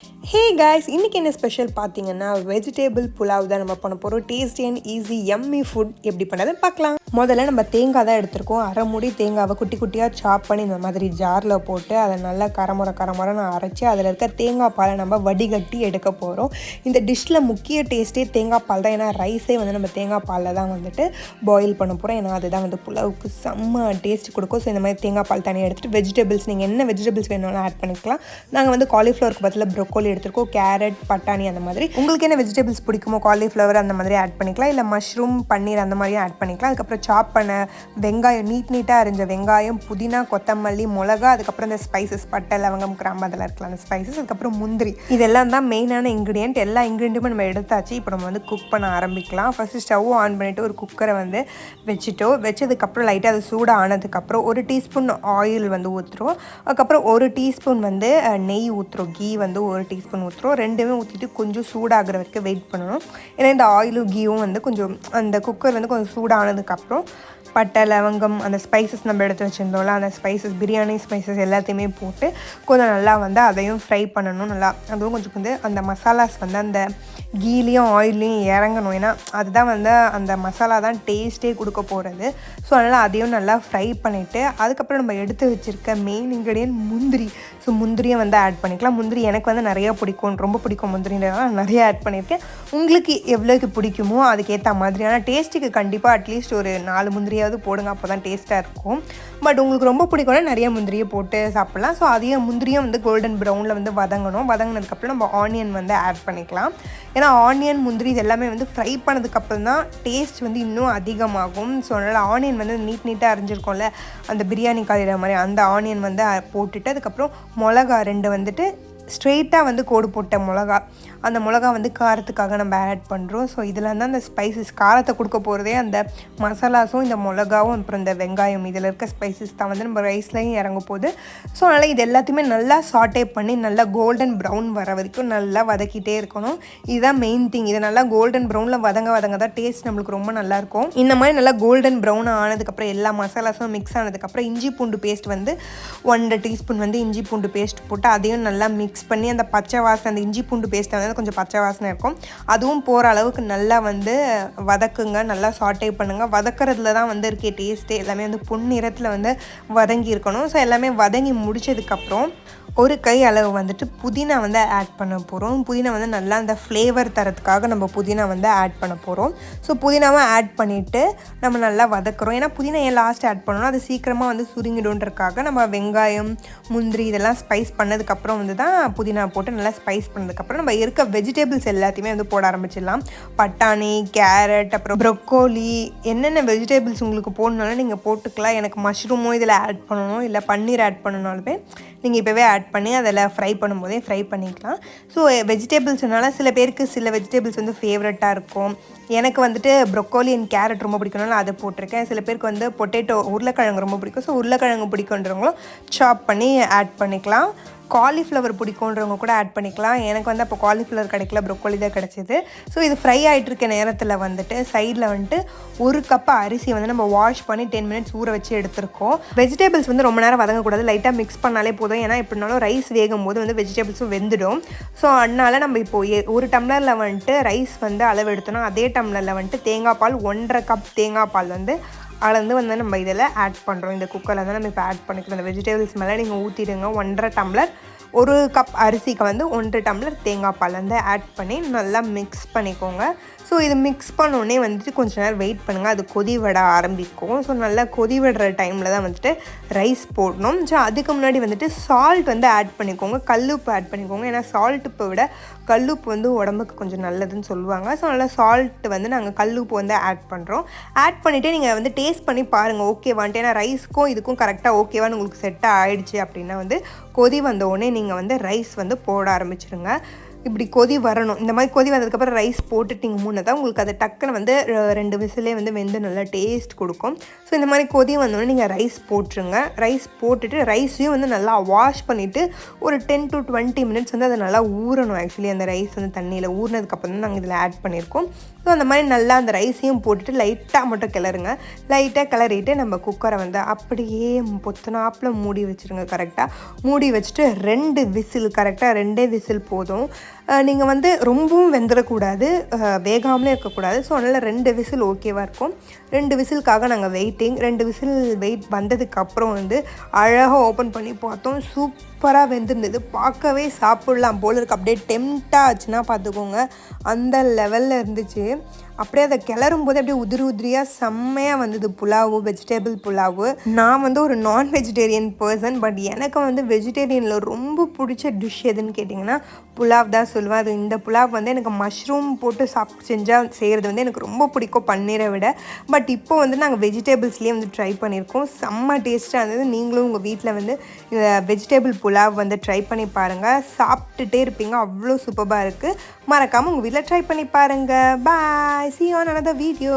Hey guys, இன்னைக்கு என்ன special பார்த்தீங்கன்னா வெஜிடபிள் புலாவ் தான் நம்ம பண்ண போகிறோம். Tasty and easy yummy food எப்படி பண்ணதுன்னு பார்க்கலாம். முதல்ல நம்ம தேங்காய் தான் எடுத்துருக்கோம். அரை மூடி தேங்காவை குட்டி குட்டியாக சாப் பண்ணி இந்த மாதிரி ஜாரில் போட்டு அதை நல்லா கரமுறைன்னு அரைச்சி அதில் இருக்க தேங்காய் பாலை நம்ம வடிகட்டி எடுக்க போகிறோம். இந்த டிஷ்ஷில் முக்கிய டேஸ்ட்டே தேங்காய் பால் தான். ஏன்னா ரைஸே வந்து நம்ம தேங்காய் பாலில் தான் வந்துட்டு பாயில் பண்ண போகிறோம். ஏன்னா அதுதான் வந்து புலாவுக்கு செம்ம டேஸ்ட் கொடுக்கும். ஸோ இந்த மாதிரி தேங்காய் பால் தனியாக எடுத்துகிட்டு வெஜிடபிள்ஸ் நீங்கள் என்ன வெஜிடபிள்ஸ் வேணும்னாலும் ஆட் பண்ணிக்கலாம். நாங்கள் வந்து காலிஃப்ளவருக்கு பதில் ப்ரோக்கோலி எடுத்துருக்கோம், கேரட், பட்டாணி அந்த மாதிரி. உங்களுக்கு என்ன வெஜிடபிள்ஸ் பிடிக்குமோ காலிஃப்ளவர் அந்த மாதிரி ஆட் பண்ணிக்கலாம், இல்லை மஷ்ரூம், பன்னீர் அந்த மாதிரியும் ஆட் பண்ணிக்கலாம். அதுக்கப்புறம் சாப் பண்ண வெங்காயம், நீட்டாக அரிஞ்ச வெங்காயம், புதினா, கொத்தமல்லி, மிளகா, அதுக்கப்புறம் இந்த ஸ்பைசஸ் பட்டை, லவங்கம், கிராம்பு அதெல்லாம் இருக்கலாம் அந்த ஸ்பைசஸ். அதுக்கப்புறம் முந்திரி, இதெல்லாம் தான் மெயினான இன்க்ரீடியன்ட். எல்லா இன்க்ரீடியண்ட்டும் நம்ம எடுத்தாச்சு. இப்போ நம்ம வந்து குக் பண்ண ஆரம்பிக்கலாம். ஃபஸ்ட்டு ஸ்டவ் ஆன் பண்ணிவிட்டு ஒரு குக்கரை வந்து வச்சதுக்கப்புறம் லைட்டாக அது சூடாக ஆனதுக்கப்புறம் 1 டீஸ்பூன் ஆயில் வந்து ஊற்றுறோம். அதுக்கப்புறம் 1 டீஸ்பூன் வந்து நெய் ஊற்றுறோம். கீ வந்து 1 டீஸ்பூன் ஊற்றுறோம். ரெண்டுமே ஊற்றிட்டு கொஞ்சம் சூடாகிற வரைக்கும் வெயிட் பண்ணணும். ஏன்னா இந்த ஆயிலும் கீயும் வந்து கொஞ்சம் அந்த குக்கர் வந்து கொஞ்சம் சூடானதுக்கப்புறம் பட்டை, லவங்கம், அந்த ஸ்பைசஸ் நம்ம எடுத்து வச்சுருந்தோம்ல அந்த ஸ்பைசஸ், பிரியாணி ஸ்பைசஸ் எல்லாத்தையுமே போட்டு கொஞ்சம் நல்லா வந்து அதையும் ஃப்ரை பண்ணணும். நல்லா அதுவும் கொஞ்சம் வந்து அந்த மசாலாஸ் வந்து அந்த கீலையும் ஆயிலையும் இறங்கணும். ஏன்னா அதுதான் வந்து அந்த மசாலா தான் டேஸ்ட்டே கொடுக்க போகிறது. ஸோ அதனால் அதையும் நல்லா ஃப்ரை பண்ணிவிட்டு அதுக்கப்புறம் நம்ம எடுத்து வச்சுருக்க மெயின் இன்க்ரீடியன்ட் முந்திரி. ஸோ முந்திரியை வந்து ஆட் பண்ணிக்கலாம். முந்திரி எனக்கு வந்து நிறையா பிடிக்கும், ரொம்ப பிடிக்கும் முந்திரின்றதுனால நிறைய ஆட் பண்ணியிருக்கேன். உங்களுக்கு எவ்வளோக்கு பிடிக்குமோ அதுக்கேற்ற மாதிரி. ஆனால் டேஸ்ட்டுக்கு கண்டிப்பாக அட்லீஸ்ட் ஒரு 4 முந்திரியாவது போடுங்க, அப்போ தான் டேஸ்ட்டாக இருக்கும். பட் உங்களுக்கு ரொம்ப பிடிக்கும்னா நிறைய முந்திரியை போட்டு சாப்பிட்லாம். ஸோ அதையும் முந்திரியும் வந்து கோல்டன் ப்ரௌனில் வந்து வதங்கினதுக்கப்புறம் நம்ம ஆனியன் வந்து ஆட் பண்ணிக்கலாம். ஏன்னா ஆனியன், முந்திரி இது எல்லாமே வந்து ஃப்ரை பண்ணதுக்கப்புறம் தான் டேஸ்ட் வந்து இன்னும் அதிகமாகும். ஸோ அதனால் ஆனியன் வந்து நீட்டாக அரிஞ்சிருக்கோம்ல அந்த பிரியாணி காய்கிற மாதிரி அந்த ஆனியன் வந்து போட்டுட்டு அதுக்கப்புறம் மிளகா 2 வந்துட்டு ஸ்ட்ரெயிட்டாக வந்து கோடு போட்ட மிளகா, அந்த மிளகா வந்து காரத்துக்காக நம்ம ஆட் பண்ணுறோம். ஸோ இதில் வந்து அந்த ஸ்பைசஸ் காரத்தை கொடுக்க போகிறதே அந்த மசாலாஸும் இந்த மிளகாவும் அப்புறம் இந்த வெங்காயம் இதில் இருக்க ஸ்பைசஸ் தான் வந்து நம்ம ரைஸ்லையும் இறங்க போகுது. ஸோ அதனால் இது எல்லாத்தையுமே நல்லா சாட்டே பண்ணி நல்லா கோல்டன் ப்ரௌன் வர வரைக்கும் நல்லா வதக்கிட்டே இருக்கணும். இதுதான் மெயின் திங். இதை நல்லா கோல்டன் ப்ரௌனில் வதங்க தான் டேஸ்ட் நம்மளுக்கு ரொம்ப நல்லாயிருக்கும். இந்த மாதிரி நல்லா கோல்டன் ப்ரௌன் ஆனதுக்கப்புறம் எல்லா மசாலாஸும் மிக்ஸ் ஆனதுக்கப்புறம் இஞ்சி பூண்டு பேஸ்ட் வந்து 1 டீஸ்பூன் வந்து இஞ்சி பூண்டு பேஸ்ட் போட்டு அதையும் நல்லா மிக்ஸ் பண்ணி அந்த பச்சை வாசனை, அந்த இஞ்சி பூண்டு பேஸ்ட்டை வந்து கொஞ்சம் பச்சை வாசனை இருக்கும், அதுவும் போகிற அளவுக்கு நல்லா வந்து வதக்குங்க, நல்லா சாட்டே பண்ணுங்கள். வதக்கிறதுல தான் வந்து இருக்கே டேஸ்ட்டு. எல்லாமே வந்து பொன்னிறத்தில் வந்து வதங்கி இருக்கணும். ஸோ எல்லாமே வதங்கி முடிச்சதுக்கப்புறம் 1 கை அளவு வந்துட்டு புதினா வந்து ஆட் பண்ண போகிறோம். புதினா வந்து நல்லா அந்த ஃப்ளேவர் தரத்துக்காக நம்ம புதினா வந்து ஆட் பண்ண போகிறோம். ஸோ புதினாவை ஆட் பண்ணிவிட்டு நம்ம நல்லா வதக்குறோம். ஏன்னா புதினா ஏன் லாஸ்ட் ஆட் பண்ணணும், அது சீக்கிரமாக வந்து சுருங்கிடுன்றதுக்காக நம்ம வெங்காயம், முந்திரி இதெல்லாம் ஸ்பைஸ் பண்ணதுக்கப்புறம் வந்து தான் புதினா போட்டு நல்லா ஸ்பைஸ் பண்ணதுக்கப்புறம் நம்ம இருக்க வெஜிடபிள்ஸ் எல்லாத்தையுமே வந்து போட ஆரம்பிச்சிடலாம். பட்டாணி, கேரட், அப்புறம் ப்ரொக்கோலி, என்னென்ன வெஜிடபிள்ஸ் உங்களுக்கு போடணுன்னாலும் நீங்கள் போட்டுக்கலாம். எனக்கு மஷ்ரூமும் இதில் ஆட் பண்ணணும், இல்லை பன்னீர் ஆட் பண்ணணுனாலுமே நீங்கள் இப்போவே ஆட் பண்ணி அதில் ஃப்ரை பண்ணும்போதே ஃப்ரை பண்ணிக்கலாம். ஸோ வெஜிடபிள்ஸ்னால சில பேருக்கு சில வெஜிடபிள்ஸ் வந்து ஃபேவரட்டாக இருக்கும். எனக்கு வந்துட்டு ப்ரொக்கோலி அண்ட் கேரட் ரொம்ப பிடிக்கணும்னால அதை போட்டிருக்கேன். சில பேருக்கு வந்து பொட்டேட்டோ, உருளைக்கிழங்கு ரொம்ப பிடிக்கும். ஸோ உருளைக்கிழங்கு பிடிக்குன்றவங்களும் சாப் பண்ணி ஆட் பண்ணிக்கலாம். காலிஃப்ளவர் பிடிக்குன்றவங்க கூட ஆட் பண்ணிக்கலாம். எனக்கு வந்து அப்போ காலிஃப்ளவர் கிடைக்கல, ப்ரொக்கோலி தான் கிடச்சிது. ஸோ இது ஃப்ரை ஆகிட்டு இருக்க நேரத்தில் வந்துட்டு சைடில் வந்துட்டு 1 கப் அரிசி வந்து நம்ம வாஷ் பண்ணி 10 மினிட்ஸ் ஊற வச்சு எடுத்துருக்கோம். வெஜிடபிள்ஸ் வந்து ரொம்ப நேரம் வதங்கக்கூடாது, லைட்டாக மிக்ஸ் பண்ணாலே போதும். ஏன்னா எப்படினாலும் ரைஸ் வேகும் போது வந்து வெஜிடபிள்ஸும் வெந்துடும். ஸோ அதனால் நம்ம இப்போது 1 டம்ளரில் வந்துட்டு ரைஸ் வந்து அளவு எடுத்தோன்னா அதே டம்ளரில் வந்துட்டு தேங்காய் பால் 1.5 கப் தேங்காய் பால் வந்து அளந்து வந்து நம்ம இதில் ஆட் பண்ணுறோம். இந்த குக்கரில் வந்து நம்ம இப்போ ஆட் பண்ணிக்கிறோம். இந்த வெஜிடபிள்ஸ் மேலே நீங்கள் ஊற்றிடுங்க. 1.5 டம்ளர் 1 கப் அரிசிக்கு வந்து 1 டம்ளர் தேங்காய் பால் வந்து ஆட் பண்ணி நல்லா மிக்ஸ் பண்ணிக்கோங்க. ஸோ இது மிக்ஸ் பண்ணோடனே வந்துட்டு கொஞ்சம் நேரம் வெயிட் பண்ணுங்கள், அது கொதி விட ஆரம்பிக்கும். ஸோ நல்லா கொதி விடுற டைமில் தான் வந்துட்டு ரைஸ் போடணும். ஸோ அதுக்கு முன்னாடி வந்துட்டு சால்ட் வந்து ஆட் பண்ணிக்கோங்க, கல்லுப்பு ஆட் பண்ணிக்கோங்க. ஏன்னா சால்ட்டுப்பை விட கல்லுப்பு வந்து உடம்புக்கு கொஞ்சம் நல்லதுன்னு சொல்லுவாங்க. ஸோ நல்லா சால்ட் வந்து நாங்கள் கல்லுப்பு வந்து ஆட் பண்ணுறோம். ஆட் பண்ணிவிட்டு நீங்கள் வந்து டேஸ்ட் பண்ணி பாருங்கள் ஓகேவான்ட்டு. ஏன்னா ரைஸ்க்கும் இதுக்கும் கரெக்டாக ஓகேவான்னு உங்களுக்கு செட்டாக ஆகிடுச்சு அப்படின்னா வந்து கொதி வந்த உடனே நீங்கள் வந்து ரைஸ் வந்து போட ஆரம்பிச்சிடுங்க. இப்படி கொதி வரணும். இந்த மாதிரி கொதி வந்ததுக்கப்புறம் ரைஸ் போட்டுட்டிங்க மூணு தான் உங்களுக்கு அது டக்குன்னு வந்து 2 விசிலே வந்து வெந்து நல்லா டேஸ்ட் கொடுக்கும். ஸோ இந்த மாதிரி கொதி வந்தோடனே நீங்கள் ரைஸ் போட்டுருங்க. ரைஸ் போட்டுட்டு ரைஸையும் வந்து நல்லா வாஷ் பண்ணிவிட்டு ஒரு 10 to 20 மினிட்ஸ் வந்து அதை நல்லா ஊறணும். ஆக்சுவலி அந்த ரைஸ் வந்து தண்ணியில் ஊறினதுக்கப்புறம் தான் நாங்கள் இதில் ஆட் பண்ணியிருக்கோம். ஸோ அந்த மாதிரி நல்லா அந்த ரைஸையும் போட்டுட்டு லைட்டாக மட்டும் கிளறுங்க. லைட்டாக கிளறிட்டு நம்ம குக்கரை வந்து அப்படியே பொத்தனாப்பில் மூடி வச்சுருங்க. கரெக்டாக மூடி வச்சுட்டு 2 விசில், கரெக்டாக 2 விசில் போதும். நீங்கள் வந்து ரொம்பவும் வெந்துடக்கூடாது, வேகாமலே இருக்கக்கூடாது. ஸோ அதனால் 2 விசில் ஓகேவாக இருக்கும். 2 விசிலுக்காக நாங்கள் வெயிட்டிங். 2 விசில் வெயிட் வந்ததுக்கப்புறம் வந்து அழகாக ஓப்பன் பண்ணி பார்த்தோம். சூப்பராக வெந்திருந்தது. பார்க்கவே சாப்பிட்லாம் போல இருக்குது. அப்படியே டெம்ப்டாக ஆச்சுன்னா பார்த்துக்கோங்க, அந்த லெவலில் இருந்துச்சு. அப்படியே அதை கிளறும் போது அப்படியே உதிரியாக செம்மையாக வந்தது புலாவு, வெஜிடேபிள் புலாவு. நான் வந்து ஒரு நான் வெஜிடேரியன் பர்சன், பட் எனக்கு வந்து வெஜிடேரியனில் ரொம்ப பிடிச்ச டிஷ் எதுன்னு கேட்டிங்கன்னா புலாவ் தான் சொல்லுவேன். அது இந்த புலாவ் வந்து எனக்கு மஷ்ரூம் போட்டு செய்கிறது வந்து எனக்கு ரொம்ப பிடிக்கும் பன்னீரை விட. பட் இப்போ வந்து நாங்கள் வெஜிடேபிள்ஸ்லேயே வந்து ட்ரை பண்ணியிருக்கோம். செம்ம டேஸ்ட்டாக இருந்தது. நீங்களும் உங்கள் வீட்டில் வந்து இந்த வெஜிடேபிள் புலாவ் வந்து ட்ரை பண்ணி பாருங்கள். சாப்பிட்டுட்டே இருப்பீங்க, அவ்வளோ சூப்பராக இருக்குது. மறக்காமல் உங்கள் வீட்டில் ட்ரை பண்ணி பாருங்கள். பாய், see you on another video.